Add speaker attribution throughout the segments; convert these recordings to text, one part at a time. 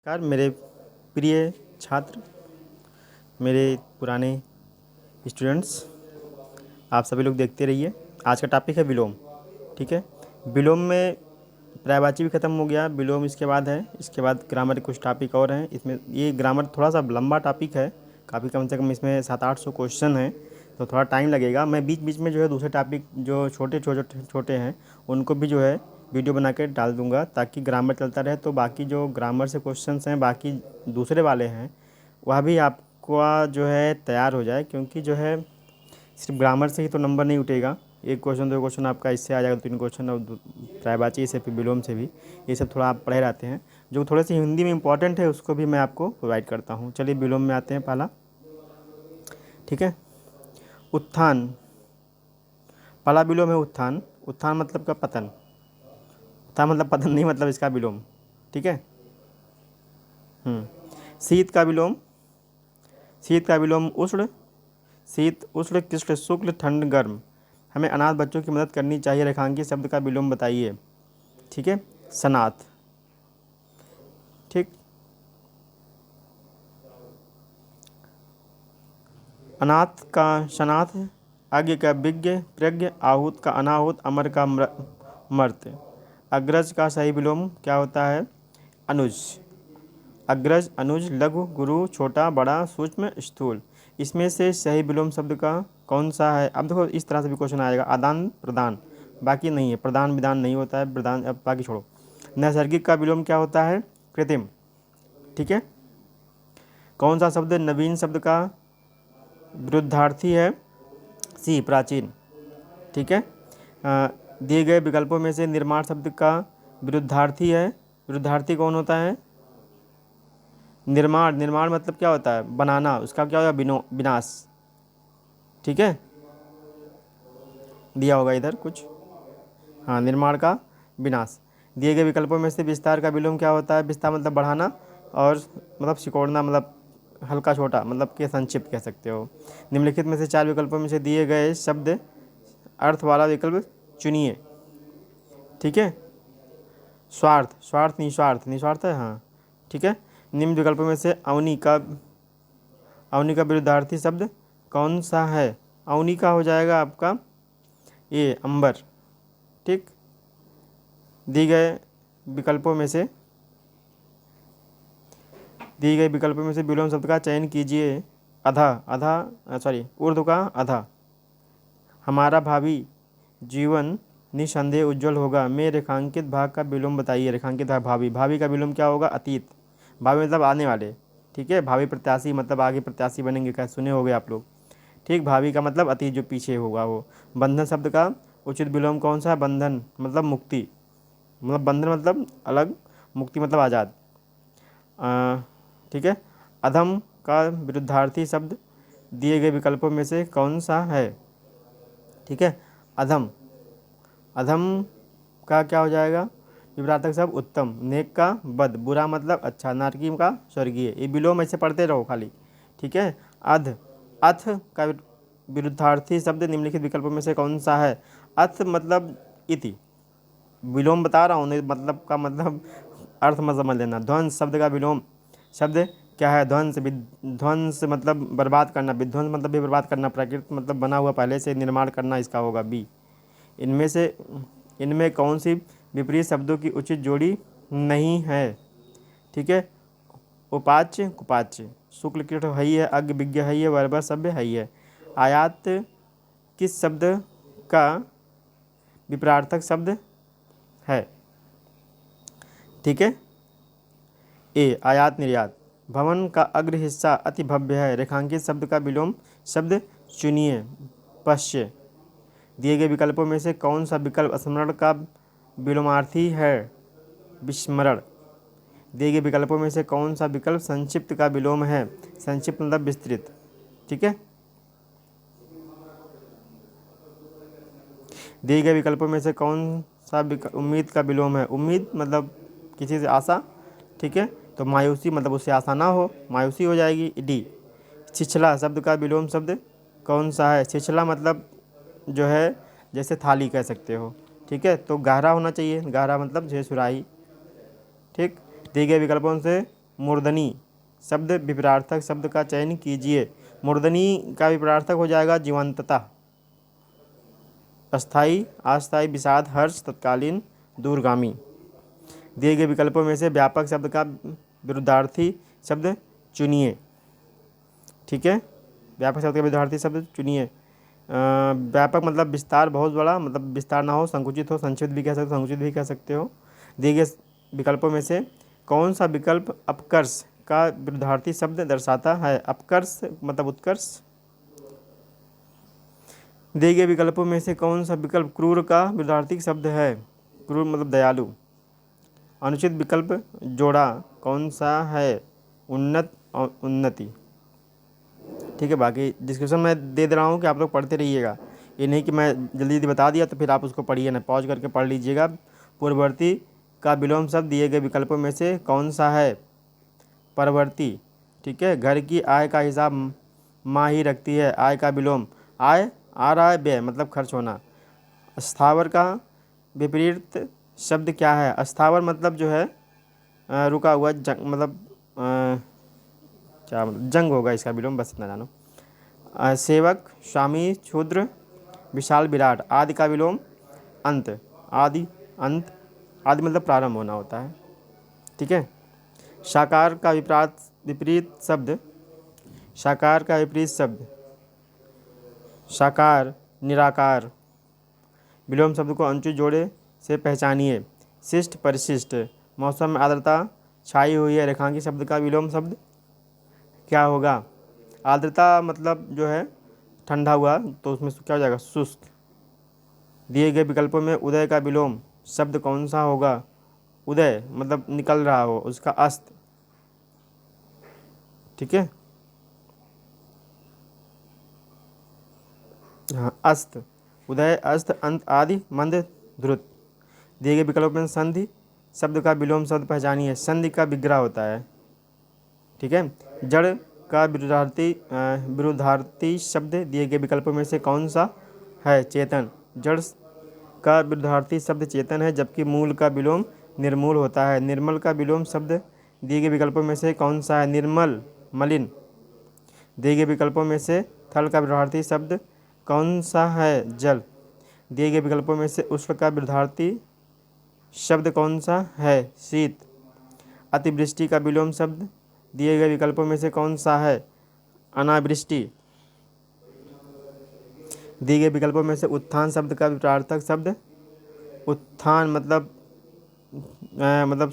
Speaker 1: नमस्कार मेरे प्रिय छात्र, मेरे पुराने स्टूडेंट्स, आप सभी लोग देखते रहिए। आज का टॉपिक है विलोम। ठीक है, विलोम में पर्यायवाची भी ख़त्म हो गया, विलोम इसके बाद है। इसके बाद ग्रामर के कुछ टॉपिक और हैं। इसमें ये ग्रामर थोड़ा सा लंबा टॉपिक है, काफ़ी कम से कम इसमें 700-800 क्वेश्चन हैं, तो थोड़ा टाइम लगेगा। मैं बीच बीच में जो है दूसरे टॉपिक जो छोटे छोटे छोटे हैं उनको भी जो है वीडियो बना के डाल दूंगा, ताकि ग्रामर चलता रहे। तो बाकी जो ग्रामर से क्वेश्चंस हैं, बाकी दूसरे वाले हैं, वह भी आपका जो है तैयार हो जाए, क्योंकि जो है सिर्फ ग्रामर से ही तो नंबर नहीं उठेगा। एक क्वेश्चन दो क्वेश्चन आपका इससे आ जाएगा, 3 क्वेश्चन और पर्यायवाची से, फिर विलोम से भी। ये सब थोड़ा आप पढ़े रहते हैं, जो थोड़े से हिंदी में इंपॉर्टेंट है उसको भी मैं आपको प्रोवाइड करता हूँ। चलिए विलोम में आते हैं पहला। ठीक है, उत्थान। पहला विलोम है उत्थान। उत्थान मतलब का पतन। उत्थान मतलब पतन नहीं, मतलब इसका विलोम। ठीक है। शीत का विलोम। शीत का विलोम उष्ण। शीत, उष्ण, कृष्ण, शुक्ल, ठंड, गर्म। हमें अनाथ बच्चों की मदद करनी चाहिए। रेखांकित शब्द का विलोम बताइए। ठीक है, सनाथ। ठीक, अनाथ का शनाथ, आज्ञ का विज्ञ, प्रज्ञ, आहूत का अनाहूत, अमर का मर्त। अग्रज का सही विलोम क्या होता है? अनुज। अग्रज, अनुज, लघु, गुरु, छोटा, बड़ा, सूक्ष्म, स्थूल। इसमें से सही विलोम शब्द का कौन सा है? अब देखो, इस तरह से भी क्वेश्चन आएगा, आदान प्रदान। बाकी नहीं है, प्रदान विदान नहीं होता है, प्रदान, अब बाकी छोड़ो। नैसर्गिक का विलोम क्या होता है? कृत्रिम। ठीक है, कौन सा शब्द नवीन शब्द का विरुद्धार्थी है? सी, प्राचीन। ठीक है, दिए गए विकल्पों में से निर्माण शब्द का विरुद्धार्थी है। विरुद्धार्थी कौन होता है? निर्माण। निर्माण मतलब क्या होता है? बनाना। उसका क्या होगा? विनाश। ठीक है, दिया होगा इधर कुछ। हाँ, निर्माण का विनाश। दिए गए विकल्पों में से विस्तार का विलोम क्या होता है? विस्तार मतलब बढ़ाना, और मतलब सिकोड़ना, मतलब हल्का छोटा, मतलब के संक्षिप्त कह सकते हो। निम्नलिखित में से 4 विकल्पों में से दिए गए शब्द अर्थ वाला विकल्प चुनिए। ठीक है, स्वार्थ, स्वार्थ, निस्वार्थ, निस्वार्थ है, हाँ। ठीक है, निम्न विकल्पों में से अवनी का विरुद्धार्थी शब्द कौन सा है? अवनी का हो जाएगा आपका ये अंबर। ठीक, दिए गए विकल्पों में से विलोम शब्द का चयन कीजिए। अधा, अधा, सॉरी, ऊर्ध्व का अधा। हमारा भावी जीवन निसंदेह उज्जवल होगा में रेखांकित भाग का विलोम बताइए। रेखांकित भाग भावी। भावी का विलोम क्या होगा? अतीत। भावी मतलब आने वाले। ठीक है, भावी प्रत्याशी मतलब आगे प्रत्याशी बनेंगे, क्या सुने होगे आप लोग। ठीक, भावी का मतलब अतीत, जो पीछे होगा वो। बंधन शब्द का उचित विलोम कौन सा है? बंधन मतलब मुक्ति, मतलब बंधन मतलब अलग, मुक्ति मतलब आज़ाद। ठीक है, अधम का विरुद्धार्थी शब्द दिए गए विकल्पों में से कौन सा है? ठीक है, अधम। अधम का क्या हो जाएगा? विपरीतार्थक शब्द उत्तम। नेक का बद, बुरा मतलब अच्छा। नारकीम का स्वर्गीय। ये विलोम ऐसे पढ़ते रहो खाली। ठीक है, अध। अथ का विरुद्धार्थी शब्द निम्नलिखित विकल्पों में से कौन सा है? अथ मतलब इति। विलोम बता रहा हूँ, नहीं मतलब का मतलब अर्थ मत समझ लेना। ध्वंस शब्द का विलोम शब्द क्या है? ध्वंस। विध्वंस मतलब बर्बाद करना, विध्वंस मतलब भी बर्बाद करना। प्रकृति मतलब बना हुआ पहले से निर्माण करना, इसका होगा बी। इनमें कौन सी विपरीत शब्दों की उचित जोड़ी नहीं है? ठीक है, उपाच्य, कुपाच्य। शुक्ल, कृष्ण है ही है, अज्ञ, विज्ञ है ही है, वर्बर, सभ्य है ही है। आयात किस शब्द का विपरीतार्थक शब्द है? ठीक है, ए, आयात निर्यात। भवन का अग्र हिस्सा अति भव्य है। रेखांकित शब्द का विलोम शब्द चुनिए। पश्य। दिए गए विकल्पों में से कौन सा विकल्प स्मरण का विलोमार्थी है? विस्मरण। दिए गए विकल्पों में से कौन सा विकल्प संक्षिप्त का विलोम है? संक्षिप्त मतलब विस्तृत। ठीक है, दिए गए विकल्पों में से कौन सा उम्मीद का विलोम है? उम्मीद मतलब किसी से आशा। ठीक है, तो मायूसी मतलब उससे आशा ना हो, मायूसी हो जाएगी, डी। छिछला शब्द का विलोम शब्द कौन सा है? छिछला मतलब जो है जैसे थाली कह सकते हो। ठीक है, तो गहरा होना चाहिए, गहरा मतलब जैसे सुराही। ठीक, दिए गए विकल्पों से मूर्धनी शब्द विपरार्थक शब्द का चयन कीजिए। मूर्धनी का विपरार्थक हो जाएगा जीवंतता, अस्थाई, अस्थाई, विषाद, हर्ष, तत्कालीन, दूरगामी। दिए गए विकल्पों में से व्यापक शब्द का विरुद्धार्थी शब्द चुनिए। ठीक है, व्यापक शब्द का विरुद्धार्थी शब्द चुनिए। व्यापक मतलब विस्तार, बहुत बड़ा, मतलब विस्तार ना हो, संकुचित हो, संक्षिप्त भी कह सकते हो, संकुचित भी कह सकते हो। दिए गए विकल्पों में से कौन सा विकल्प अपकर्ष का विरुद्धार्थी शब्द दर्शाता है? अपकर्ष मतलब उत्कर्ष। दिए गए विकल्पों में से कौन सा विकल्प क्रूर का विरुद्धार्थी शब्द है? क्रूर मतलब दयालु। अनुचित विकल्प जोड़ा कौन सा है? उन्नत और उन्नति। ठीक है, बाकी डिस्क्रिप्शन में दे रहा हूँ कि आप लोग पढ़ते रहिएगा। ये नहीं कि मैं जल्दी जल्दी बता दिया तो फिर आप उसको पढ़िए ना, पॉज करके पढ़ लीजिएगा। पूर्ववर्ती का विलोम शब्द दिए गए विकल्पों में से कौन सा है? परवर्ती। ठीक है, घर की आय का हिसाब माँ ही रखती है, आय का विलोम आय, आ रहा है, व्यय मतलब खर्च होना। स्थावर का विपरीत शब्द क्या है? स्थावर मतलब जो है रुका हुआ, जंग मतलब क्या मतलब जंग होगा इसका विलोम, बस इतना जानो। सेवक, स्वामी, क्षुद्र, विशाल, विराट। आदि का विलोम अंत, आदि, अंत। आदि मतलब प्रारंभ होना होता है। ठीक है, साकार का विपरीत शब्द, साकार का विपरीत शब्द साकार, निराकार। विलोम शब्द को अनुचित जोड़े से पहचानिए। शिष्ट, परिशिष्ट। मौसम में आर्द्रता छाई हुई है, रेखांकित शब्द का विलोम शब्द क्या होगा? आर्द्रता मतलब जो है ठंडा हुआ, तो उसमें क्या हो जाएगा? शुष्क। दिए गए विकल्पों में उदय का विलोम शब्द कौन सा होगा? उदय मतलब निकल रहा हो, उसका अस्त। ठीक है, हाँ, अस्त, उदय, अस्त, अंत, आदि, मंद, ध्रुत। दिए गए विकल्पों में संधि शब्द का विलोम शब्द पहचानिए। संधि का विग्रह होता है। ठीक है, जड़ का विरुद्धार्थी शब्द दिए गए विकल्पों में से कौन सा है? चेतन। जड़ का विरुद्धार्थी शब्द चेतन है, जबकि मूल का विलोम निर्मूल होता है। निर्मल का विलोम शब्द दिए गए विकल्पों में से कौन सा है? निर्मल, मलिन। दिए गए विकल्पों में से थल का विरुद्धार्थी शब्द कौन सा है? जल। दिए गए विकल्पों में से उष्ण का विरुद्धार्थी शब्द कौन सा है? शीत। अतिवृष्टि का विलोम शब्द दिए गए विकल्पों में से कौन सा है? अनावृष्टि। दिए गए विकल्पों में से उत्थान शब्द का विपरीतार्थक शब्द, उत्थान मतलब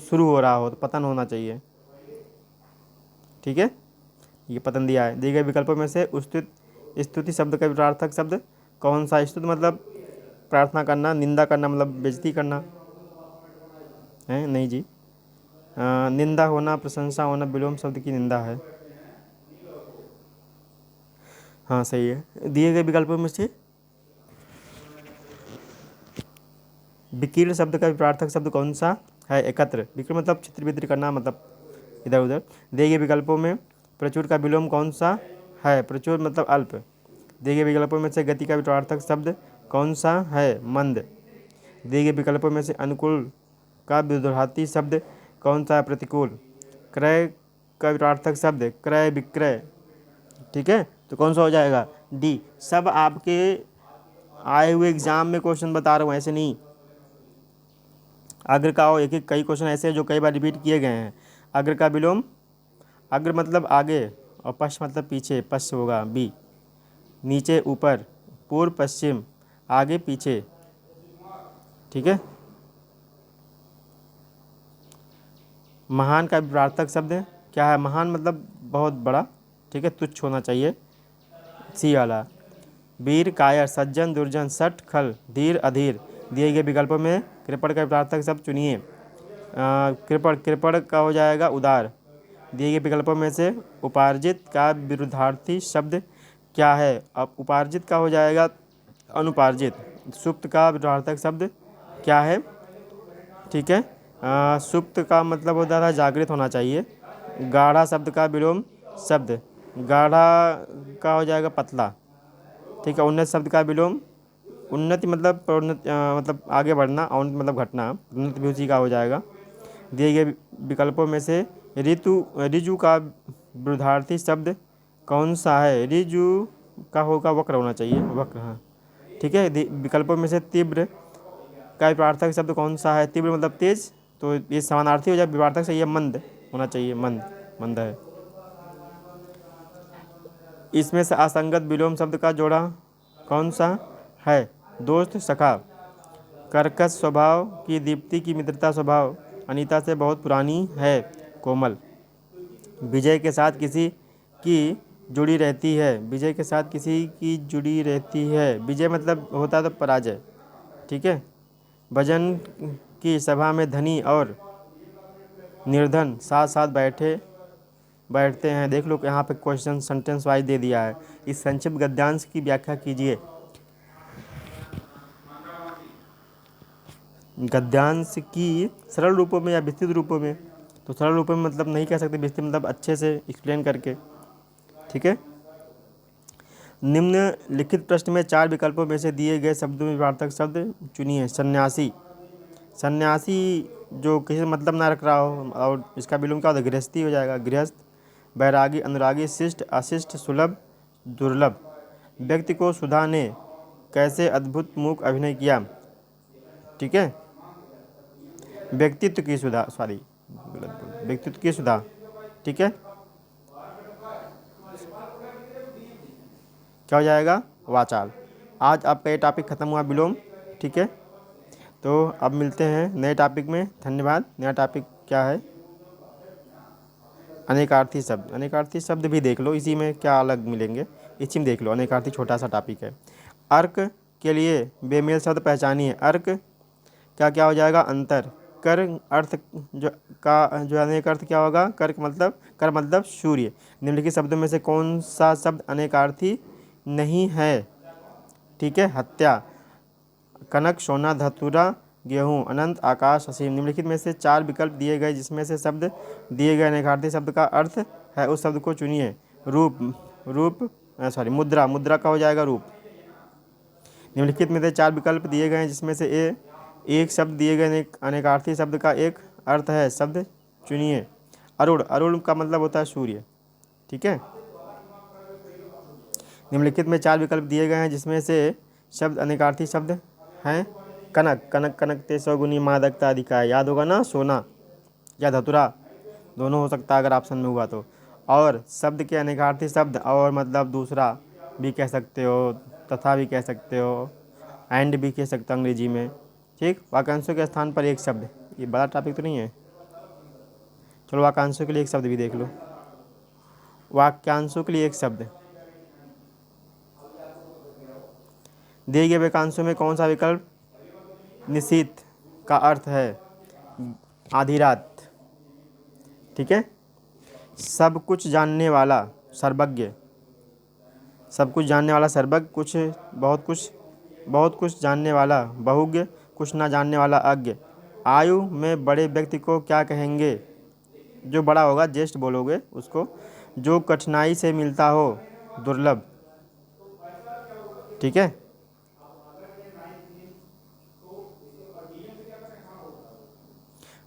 Speaker 1: शुरू हो रहा हो, तो पतन होना चाहिए। ठीक है, ये पतन दिया है। दिए गए विकल्पों में से स्तुति शब्द का विपरीतार्थक शब्द कौन सा? स्तुति मतलब प्रार्थना करना, निंदा करना मतलब बेइज्जती करना है, नहीं जी। निंदा होना, प्रशंसा होना, विलोम शब्द की निंदा है। हाँ सही है। दिए गए विकल्पों में से विकीर्ण शब्द का विपरीतार्थक शब्द कौन सा है? एकत्र। विकीर्ण मतलब छित्र वित्र करना, मतलब इधर उधर। दिए गए विकल्पों में प्रचुर का विलोम कौन सा है? प्रचुर मतलब अल्प। दिए गए विकल्पों में से गति का विपरीतार्थक शब्द कौन सा है? मंद। दिए गए विकल्पों में से अनुकूल का विरुद्धार्थी शब्द कौन सा है? प्रतिकूल। क्रय का विपरीतार्थक शब्द क्रय, विक्रय। ठीक है, तो कौन सा हो जाएगा? डी। सब आपके आए हुए एग्जाम में क्वेश्चन बता रहा हूँ, ऐसे नहीं। अग्र का हो, एक एक कई क्वेश्चन ऐसे हैं जो कई बार रिपीट किए गए हैं। अग्र का विलोम, अग्र मतलब आगे और पश्च मतलब पीछे, पश्च होगा बी। नीचे, ऊपर, पूर्व, पश्चिम, आगे, पीछे। ठीक है, महान का विपरीतार्थक शब्द क्या है? महान मतलब बहुत बड़ा। ठीक है, तुच्छ होना चाहिए, सी वाला। वीर, कायर, सज्जन, दुर्जन, सठ, खल, धीर, अधीर। दिए गए विकल्पों में कृपण का विपरीतार्थक शब्द चुनिए। कृपण, कृपण का हो जाएगा उदार। दिए गए विकल्पों में से उपार्जित का विरुद्धार्थी शब्द क्या है? अब उपार्जित का हो जाएगा अनुपार्जित। सुप्त का विरुद्धार्थक शब्द क्या है? ठीक है, सुप्त का मतलब होता है जागृत होना चाहिए। गाढ़ा शब्द का विलोम शब्द, गाढ़ा का हो जाएगा पतला। ठीक है, उन्नत शब्द का विलोम, उन्नति मतलब मतलब आगे बढ़ना, और मतलब घटना, उन्नति भी उसी का हो जाएगा। दिए गए विकल्पों में से रिजु का विरुद्धार्थी शब्द कौन सा है? रिजु का होगा वक्र होना चाहिए, वक्र, हाँ ठीक है। विकल्पों में से तीव्र का विपरीतार्थक शब्द कौन सा है? तीव्र मतलब तेज, तो ये समानार्थी हो जाए विपरीतार्थक से, ये मंद होना चाहिए, मंद, मंद है। इसमें से असंगत विलोम शब्द का जोड़ा कौन सा है? दोस्त, सखा। कर्कश स्वभाव की दीप्ति की मित्रता स्वभाव अनीता से बहुत पुरानी है, कोमल। विजय के साथ किसी की जुड़ी रहती है, विजय के साथ किसी की जुड़ी रहती है, विजय मतलब होता है तो पराजय, ठीक है। भजन की सभा में धनी और निर्धन साथ साथ बैठते हैं। देख लो यहाँ पे क्वेश्चन सेंटेंस वाइज दे दिया है। इस संक्षिप्त गद्यांश की व्याख्या कीजिए। गद्यांश की सरल रूपों में या विस्तृत रूपों में? तो सरल रूपों में मतलब नहीं कह सकते, विस्तृत मतलब अच्छे से एक्सप्लेन करके, ठीक है। निम्नलिखित प्रश्न में 4 विकल्पों में से दिए गए शब्दों में विपरीतार्थक शब्द चुनिए। सन्यासी, सन्यासी जो किसी से मतलब ना रख रहा हो, और इसका विलोम क्या होता है? गृहस्थी हो जाएगा, गृहस्थ। बैरागी, अनुरागी, शिष्ट, अशिष्ट, सुलभ, दुर्लभ। व्यक्ति को सुधा ने कैसे अद्भुत मूक अभिनय किया, ठीक है। व्यक्तित्व की सुधा, सॉरी व्यक्तित्व की सुधा, ठीक है। क्या हो जाएगा? वाचाल। आज आपका ये टॉपिक ख़त्म हुआ, विलोम, ठीक है। तो अब मिलते हैं नए टॉपिक में। धन्यवाद। नया टॉपिक क्या है? अनेकार्थी शब्द। अनेकार्थी शब्द भी देख लो, इसी में क्या अलग मिलेंगे, इसी में देख लो। अनेकार्थी छोटा सा टॉपिक है। अर्क के लिए बेमेल शब्द पहचानिए। अर्क क्या क्या हो जाएगा? अंतर। कर अर्थ जो अनेक अर्थ क्या होगा? कर मतलब सूर्य। निम्नलिखित शब्दों में से कौन सा शब्द अनेकार्थी नहीं है? ठीक है। हत्या, कनक, सोना, धतूरा, गेहूँ, अनंत, आकाश, असीम। निम्नलिखित में से 4 विकल्प दिए गए जिसमें से शब्द दिए गए अनेकार्थी शब्द का अर्थ है उस शब्द को चुनिए। मुद्रा, मुद्रा का हो जाएगा रूप। निम्नलिखित में से 4 विकल्प दिए गए हैं जिसमें से एक शब्द दिए गए अनेकार्थी शब्द का एक अर्थ है, शब्द चुनिए। अरुण, अरुण का मतलब होता है सूर्य, ठीक है। निम्नलिखित में 4 विकल्प दिए गए हैं जिसमें से शब्द अनेकार्थी शब्द हैं। कनक, कनक, कनक ते सौगुनी मादकता अधिकाय, याद होगा ना, सोना या धतुरा, दोनों हो सकता है अगर ऑप्शन में हुआ तो। और शब्द के अनेकार्थी शब्द और मतलब दूसरा भी कह सकते हो, तथा भी कह सकते हो, एंड भी कह सकते हो अंग्रेजी में, ठीक। वाक्यांशों के स्थान पर एक शब्द, ये बड़ा टॉपिक तो नहीं है। चलो वाक्यांशों के लिए एक शब्द भी देख लो। वाक्यांशों के लिए एक शब्द दिए गए वाक्यांशों में कौन सा विकल्प निश्चित का अर्थ है? आधी रात, ठीक है। सब कुछ जानने वाला, सर्वज्ञ। सब कुछ जानने वाला सर्वज्ञ, बहुत कुछ जानने वाला बहुज्ञ, कुछ ना जानने वाला अज्ञ। आयु में बड़े व्यक्ति को क्या कहेंगे? जो बड़ा होगा, ज्येष्ठ बोलोगे उसको। जो कठिनाई से मिलता हो, दुर्लभ, ठीक है।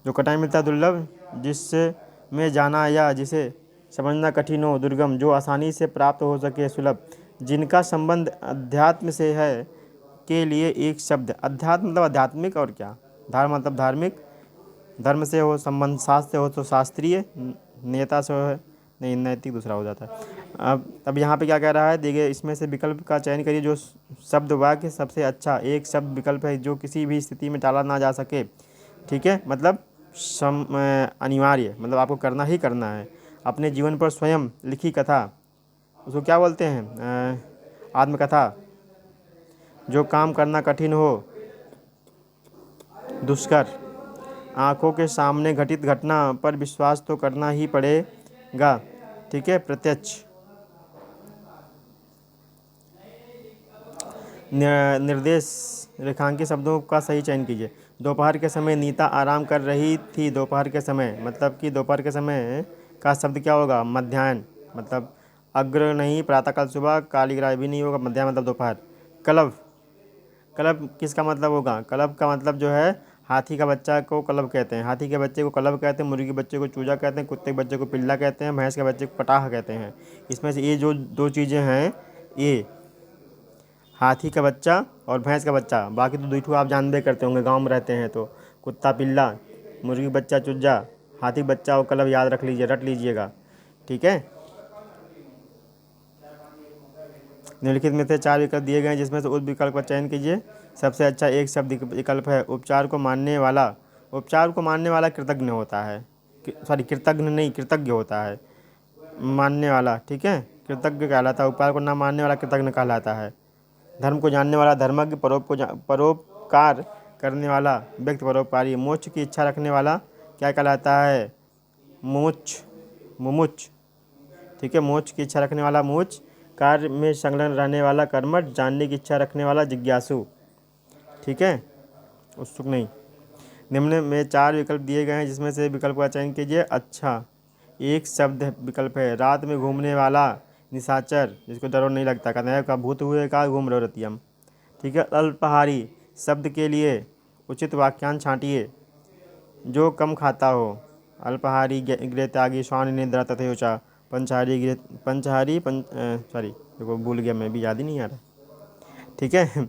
Speaker 1: जो कठिनाई मिलता है दुर्लभ, जिससे में जाना या जिसे समझना कठिन हो, दुर्गम। जो आसानी से प्राप्त हो सके, सुलभ। जिनका संबंध अध्यात्म से है के लिए एक शब्द। अध्यात्म मतलब आध्यात्मिक, और क्या? धर्म मतलब धार्मिक, धर्म से हो संबंध, शास्त्र से हो तो शास्त्रीय, नेता से हो नहीं, नैतिक दूसरा हो जाता है। अब यहाँ पे क्या कह रहा है? देखिए, इसमें से विकल्प का चयन करिए जो शब्द वाक्य सबसे अच्छा। एक शब्द विकल्प है जो किसी भी स्थिति में टाला ना जा सके, ठीक है। मतलब अनिवार्य, मतलब आपको करना ही करना है। अपने जीवन पर स्वयं लिखी कथा, उसको क्या बोलते हैं? आत्मकथा। जो काम करना कठिन हो, दुष्कर। आँखों के सामने घटित घटना पर विश्वास तो करना ही पड़ेगा, ठीक है, प्रत्यक्ष। निर्देश रेखांकित शब्दों का सही चयन कीजिए। दोपहर के समय नीता आराम कर रही थी। दोपहर के समय मतलब कि दोपहर के समय का शब्द क्या होगा? मध्याह्न, मतलब अग्र नहीं, प्रातःकाल सुबह, कालीग्राह भी नहीं होगा, मध्याह्न मतलब दोपहर। क्लब, क्लब किसका मतलब होगा? क्लब का मतलब जो है हाथी का बच्चा को कलब कहते हैं, हाथी के बच्चे को कलब कहते हैं, मुर्गी के बच्चे को चूजा कहते हैं, कुत्ते के बच्चे को पिल्ला कहते हैं, भैंस के बच्चे को पटाह कहते हैं। इसमें से ये जो दो चीज़ें हैं, ये हाथी का बच्चा और भैंस का बच्चा, बाकी तो दूठू आप जानबे करते होंगे, गांव में रहते हैं तो कुत्ता पिल्ला, मुर्गी बच्चा चूजा, हाथी बच्चा और कलब याद रख लीजिए, रट लीजिएगा, ठीक है। निम्नलिखित में से 4 विकल्प दिए गए हैं, जिसमें से उस विकल्प का चयन कीजिए। सबसे अच्छा एक शब्द विकल्प है उपचार को मानने वाला। उपचार को मानने वाला कृतज्ञ होता है, सॉरी कृतज्ञ नहीं, कृतज्ञ होता है, मानने वाला, ठीक है, कृतज्ञ कहलाता है। उपकार को ना मानने वाला कृतज्ञ कहलाता है। धर्म को जानने वाला धर्मज्ञ, परोपकार करने वाला व्यक्ति परोपकारी। मोक्ष की इच्छा रखने वाला क्या कहलाता है? मुमुच, ठीक है, मोक्ष की इच्छा रखने वाला मुमुच। कार्य में संलग्न रहने वाला कर्मठ। जानने की इच्छा रखने वाला जिज्ञासु, ठीक है, उत्सुक नहीं। निम्न में 4 विकल्प दिए गए हैं, जिसमें से विकल्प का चयन कीजिए। अच्छा एक शब्द विकल्प है रात में घूमने वाला निशाचर, जिसको डर नहीं लगता, कन्हैया का भूत हुए का घूम रहो रतियम, ठीक है। अल्पाहारी शब्द के लिए उचित वाक्यांश छांटिए। जो कम खाता हो। अल्पाहारी गृह त्यागी स्वान निद्रा तथयोचा। सॉरी देखो भूल गया मैं भी, याद ही नहीं आ रहा, ठीक है।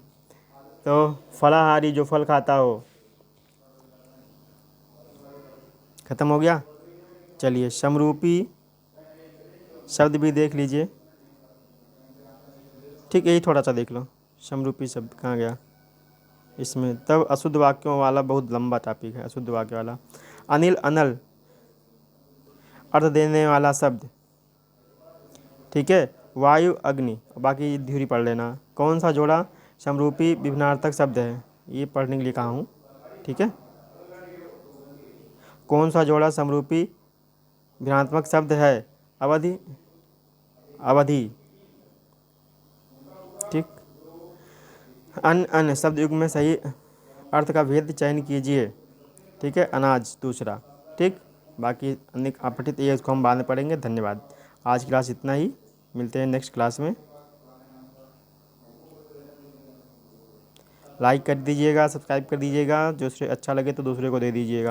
Speaker 1: तो फलाहारी जो फल खाता हो। खत्म हो गया। चलिए समरूपी शब्द भी देख लीजिए, ठीक, यही थोड़ा सा देख लो। समरूपी शब्द कहाँ गया इसमें? तब अशुद्ध वाक्यों वाला बहुत लंबा टॉपिक है, अशुद्ध वाक्य वाला। अनिल अनल अर्थ देने वाला शब्द, ठीक है। वायु अग्नि, बाकी ध्युरी पढ़ लेना। कौन सा जोड़ा समरूपी विभिन्नार्थक शब्द है? ये पढ़ने के लिए कहा हूँ, ठीक है। कौन सा जोड़ा समरूपी भिन्नात्मक शब्द है? अवधि, अवधि, ठीक। अन्य शब्द युग में सही अर्थ का भेद चयन कीजिए, ठीक है। अनाज दूसरा, ठीक। बाकी अन्य अपठित ये इसको हम बाद में पढ़ेंगे। धन्यवाद। आज की क्लास इतना ही, मिलते हैं नेक्स्ट क्लास में। लाइक कर दीजिएगा, सब्सक्राइब कर दीजिएगा, दूसरे अच्छा लगे तो दूसरे को दे दीजिएगा।